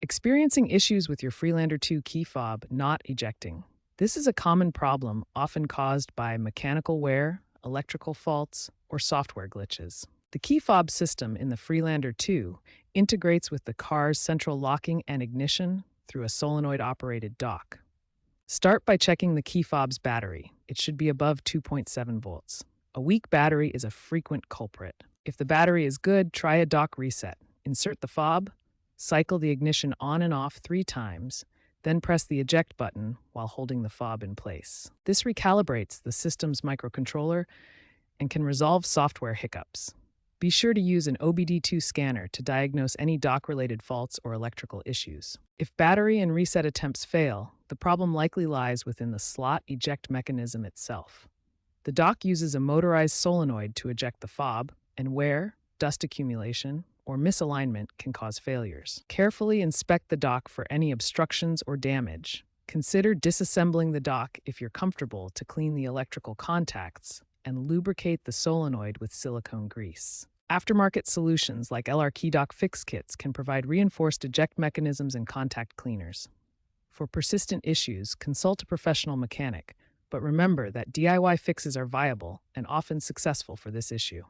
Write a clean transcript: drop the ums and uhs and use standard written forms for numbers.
Experiencing issues with your Freelander 2 key fob not ejecting. This is a common problem often caused by mechanical wear, electrical faults, or software glitches. The key fob system in the Freelander 2 integrates with the car's central locking and ignition through a solenoid-operated dock. Start by checking the key fob's battery. It should be above 2.7 volts. A weak battery is a frequent culprit. If the battery is good, try a dock reset. Insert the fob, cycle the ignition on and off 3 times, then press the eject button while holding the fob in place. This recalibrates the system's microcontroller and can resolve software hiccups. Be sure to use an OBD2 scanner to diagnose any dock-related faults or electrical issues. If battery and reset attempts fail, the problem likely lies within the slot eject mechanism itself. The dock uses a motorized solenoid to eject the fob, and wear, dust accumulation, or misalignment can cause failures. Carefully inspect the dock for any obstructions or damage. Consider disassembling the dock if you're comfortable to clean the electrical contacts and lubricate the solenoid with silicone grease. Aftermarket solutions like LR Key Dock Fix Kits can provide reinforced eject mechanisms and contact cleaners. For persistent issues, consult a professional mechanic, but remember that DIY fixes are viable and often successful for this issue.